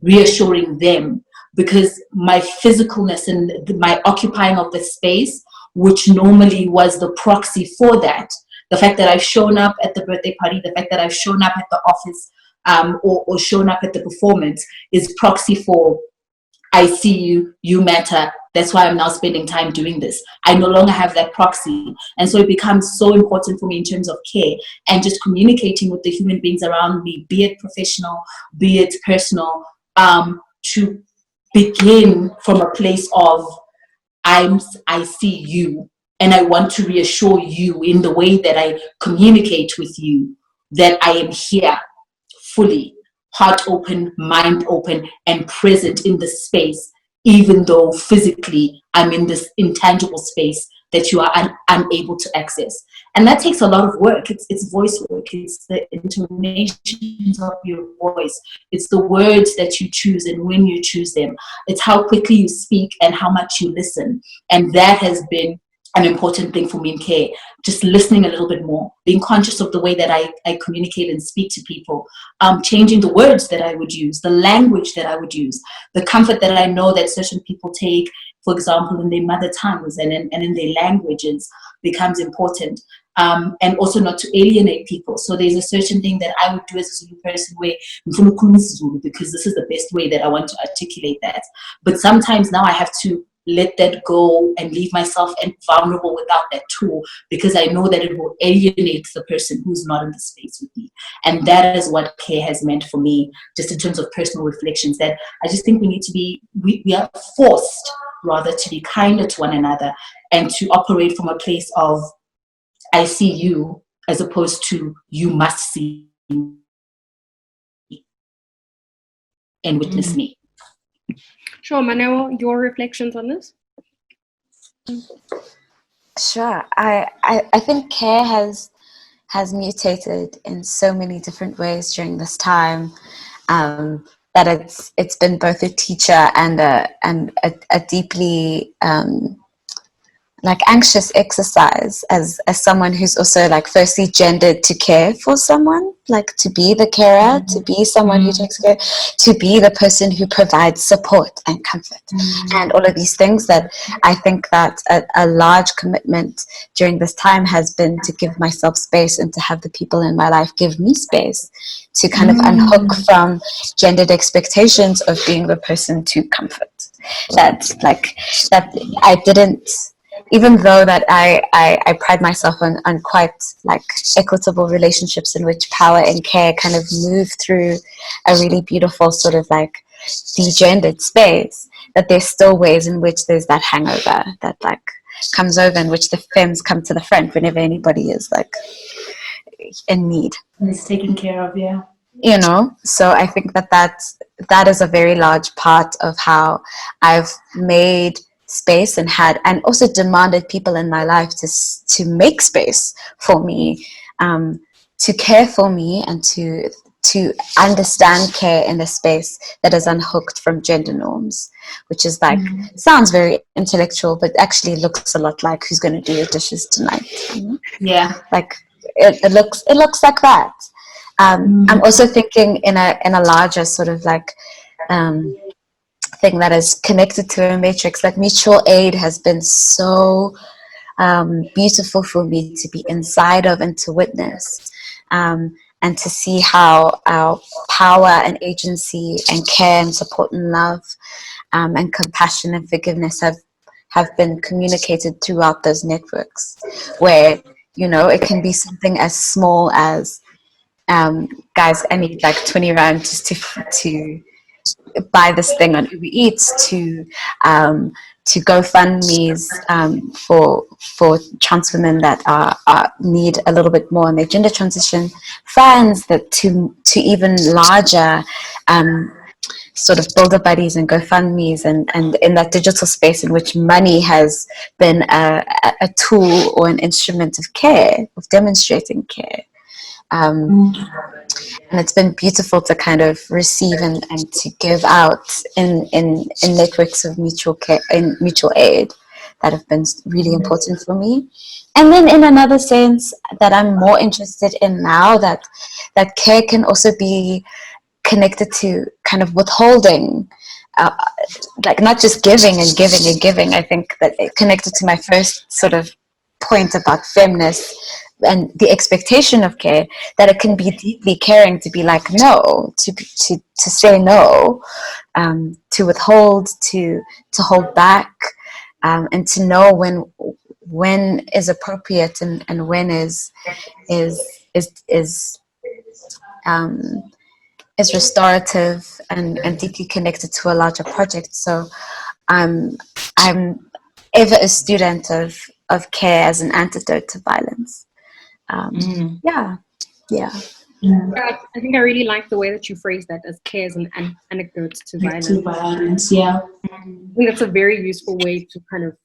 reassuring them, because my physicalness and my occupying of the space, which normally was the proxy for that, the fact that I've shown up at the birthday party, the fact that I've shown up at the office, or shown up at the performance, is proxy for, I see you, you matter, that's why I'm now spending time doing this. I no longer have that proxy. And so it becomes so important for me in terms of care and just communicating with the human beings around me, be it professional, be it personal, to begin from a place of I see you, and I want to reassure you in the way that I communicate with you that I am here fully, heart open, mind open, and present in the space, even though physically I'm in this intangible space that you are unable to access. And that takes a lot of work. It's voice work. It's the intonations of your voice. It's the words that you choose and when you choose them. It's how quickly you speak and how much you listen. And that has been an important thing for me in care. Just listening a little bit more, being conscious of the way that I communicate and speak to people, changing the words that I would use, the language that I would use, the comfort that I know that certain people take, for example, in their mother tongues and in their languages, becomes important. And also not to alienate people. So there's a certain thing that I would do as a Zulu person where because this is the best way that I want to articulate that. But sometimes now I have to let that go and leave myself vulnerable without that tool, because I know that it will alienate the person who's not in the space with me. And that is what care has meant for me, just in terms of personal reflections, that I just think we need to be, we are forced rather to be kinder to one another and to operate from a place of I see you, as opposed to you must see and witness me. Sure, Manuel, your reflections on this? Sure. I think care has mutated in so many different ways during this time, that it's been both a teacher and a deeply like anxious exercise as someone who's also like firstly gendered to care for someone, like to be the carer, to be someone who takes care, to be the person who provides support and comfort, and all of these things. That I think that a large commitment during this time has been to give myself space and to have the people in my life give me space to kind of unhook from gendered expectations of being the person to comfort. That I didn't, even though that I pride myself on quite like equitable relationships in which power and care kind of move through a really beautiful sort of like degendered space, that there's still ways in which there's that hangover that like comes over, in which the femmes come to the front whenever anybody is like in need. And it's taken care of, yeah. You know, so I think that is a very large part of how I've made space and also demanded people in my life to make space for me, to care for me, and to understand care in a space that is unhooked from gender norms, which is like sounds very intellectual, but actually looks a lot like who's going to do your dishes tonight. You know? Yeah, like it looks like that. I'm also thinking in a larger sort of like thing that is connected to a matrix. Like mutual aid has been so beautiful for me to be inside of and to witness, and to see how our power and agency and care and support and love, and compassion and forgiveness have been communicated throughout those networks, where, you know, it can be something as small as guys, I need like 20 rand just to buy this thing on Uber Eats, to GoFundMe's for trans women that need a little bit more in their gender transition funds, that to even larger sort of builder buddies and GoFundMe's, and in that digital space in which money has been a tool or an instrument of care, of demonstrating care. And it's been beautiful to kind of receive and to give out in networks of mutual care and mutual aid that have been really important for me. And then in another sense that I'm more interested in now, that care can also be connected to kind of withholding, like not just giving and giving and giving. I think that it connected to my first sort of point about feminist and the expectation of care, that it can be deeply caring to be like no, to say no, to withhold, to hold back, and to know when is appropriate and when is restorative and deeply connected to a larger project. So I'm ever a student of care as an antidote to violence. Yeah. I think I really like the way that you phrase that as care as an anecdote to violence. To violence, yeah. I think that's a very useful way to kind of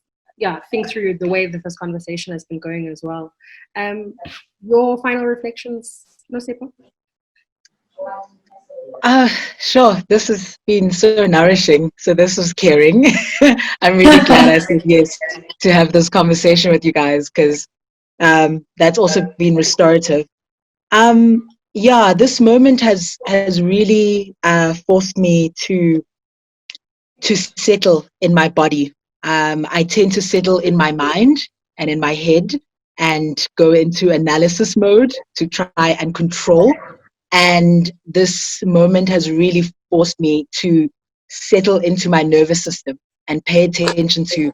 think through the way that this conversation has been going as well. Your final reflections, Nosipho? Sure. This has been so nourishing. So this was caring. I'm really glad I said yes to have this conversation with you guys, because that's also been restorative. This moment has really forced me to settle in my body. I tend to settle in my mind and in my head and go into analysis mode to try and control. And this moment has really forced me to settle into my nervous system and pay attention to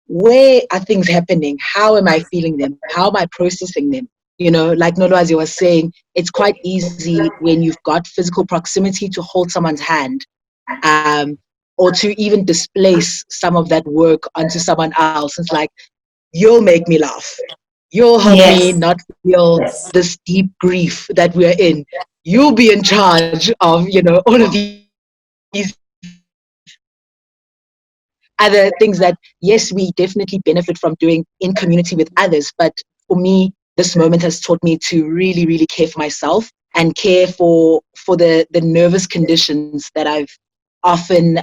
where are things happening? How am I feeling them? How am I processing them? You know, like Nolwazi was saying, it's quite easy when you've got physical proximity to hold someone's hand, or to even displace some of that work onto someone else. It's like, you'll make me laugh. You'll help me Yes. not feel Yes. this deep grief that we're in. You'll be in charge of, you know, all of these other things that, yes, we definitely benefit from doing in community with others. But for me, this moment has taught me to really, really care for myself and care for the nervous conditions that I've often,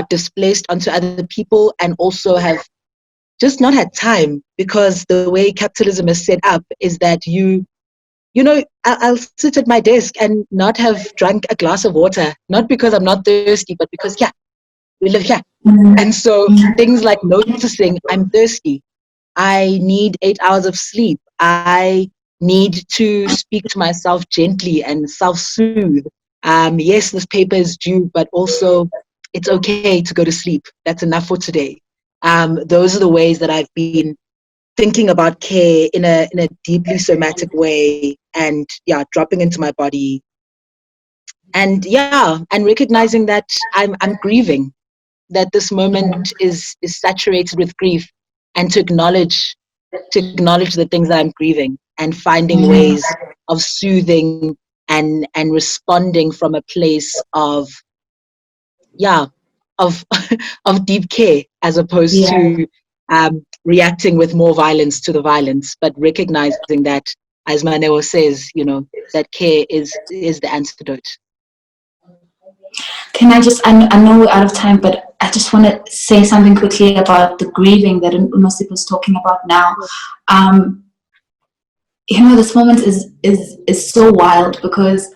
displaced onto other people, and also have just not had time, because the way capitalism is set up is that I'll sit at my desk and not have drunk a glass of water, not because I'm not thirsty, but because, we live here. And so things like noticing I'm thirsty, I need 8 hours of sleep, I need to speak to myself gently and self-soothe. Yes, this paper is due, but also it's okay to go to sleep. That's enough for today. Those are the ways that I've been thinking about care in a deeply somatic way, and dropping into my body, and and recognizing that I'm grieving, that this moment is saturated with grief, and to acknowledge the things that I'm grieving, and finding ways of soothing and responding from a place of of of deep care, as opposed to reacting with more violence to the violence, but recognizing that, as Maneo says, that care is the antidote. Can I just, I know we're out of time, but I just want to say something quickly about the grieving that Nosipho is talking about now. This moment is so wild, because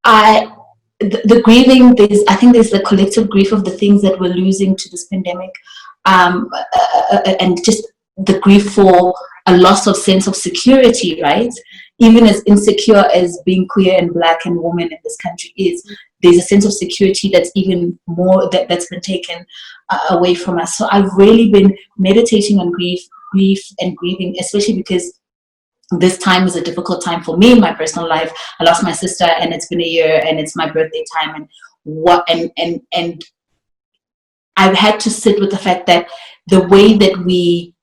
the grieving, I think there's the collective grief of the things that we're losing to this pandemic, and just the grief for a loss of sense of security, right? Even as insecure as being queer and Black and woman in this country is, there's a sense of security that's even more, that's been taken away from us. So I've really been meditating on grief and grieving, especially because this time is a difficult time for me in my personal life. I lost my sister, and it's been a year, and it's my birthday time, and I've had to sit with the fact that the way that we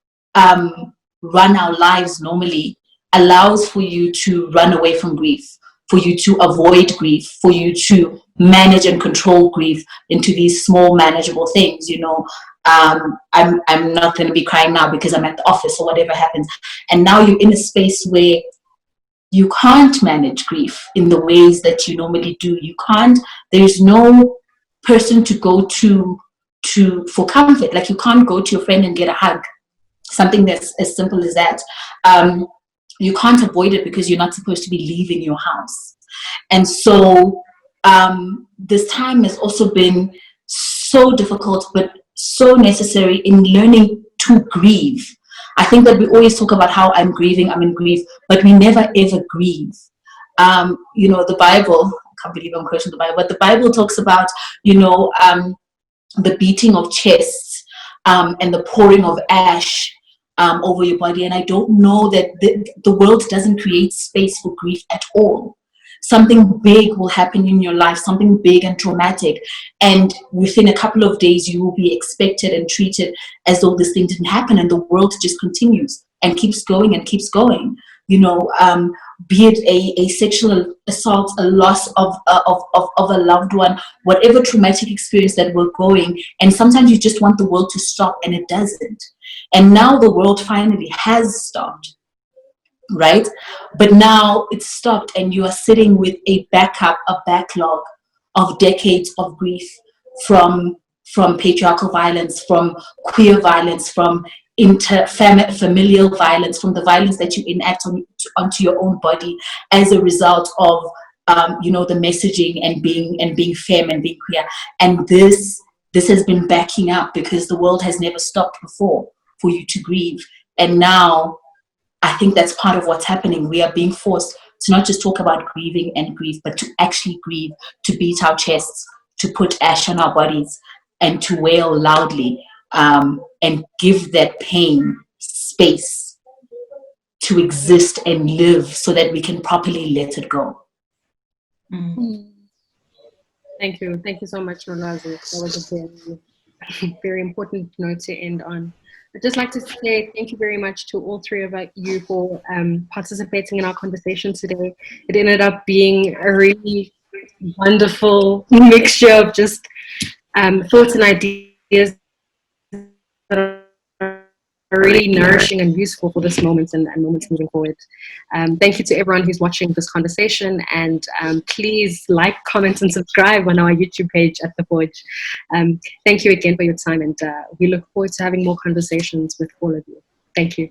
run our lives normally allows for you to run away from grief, for you to avoid grief, for you to manage and control grief into these small manageable things. I'm not going to be crying now because I'm at the office, or whatever happens. And now you're in a space where you can't manage grief in the ways that you normally do. You can't, there's no person to go to for comfort. Like, you can't go to your friend and get a hug, something that's as simple as that. You can't avoid it because you're not supposed to be leaving your house. And so this time has also been so difficult, but so necessary in learning to grieve. I think that we always talk about how I'm grieving, I'm in grief, but we never ever grieve. The Bible, I can't believe I'm quoting the Bible, but the Bible talks about, the beating of chests, and the pouring of ash over your body. And I don't know that the world doesn't create space for grief at all. Something big will happen in your life, something big and traumatic, and within a couple of days you will be expected and treated as though this thing didn't happen, and the world just continues and keeps going and keeps going. Be it a sexual assault, a loss of a loved one, whatever traumatic experience that we're going, and sometimes you just want the world to stop, and it doesn't. And now the world finally has stopped, right? But now it's stopped, and you are sitting with a backlog of decades of grief from patriarchal violence, from queer violence, from familial violence, from the violence that you enact onto your own body as a result of the messaging and being femme and being queer. And this has been backing up because the world has never stopped before for you to grieve. And now I think that's part of what's happening. We are being forced to not just talk about grieving and grief, but to actually grieve, to beat our chests, to put ash on our bodies. and to wail loudly, and give that pain space to exist and live so that we can properly let it go. Thank you. Thank you so much, Nolazi. That was a very, very important note to end on. I'd just like to say thank you very much to all three of you for participating in our conversation today. It ended up being a really wonderful mixture of just thoughts and ideas that are really nourishing and useful for this moment and moments moving forward. Thank you to everyone who's watching this conversation, and please like, comment, and subscribe on our YouTube page at The Forge. Thank you again for your time, and we look forward to having more conversations with all of you. Thank you.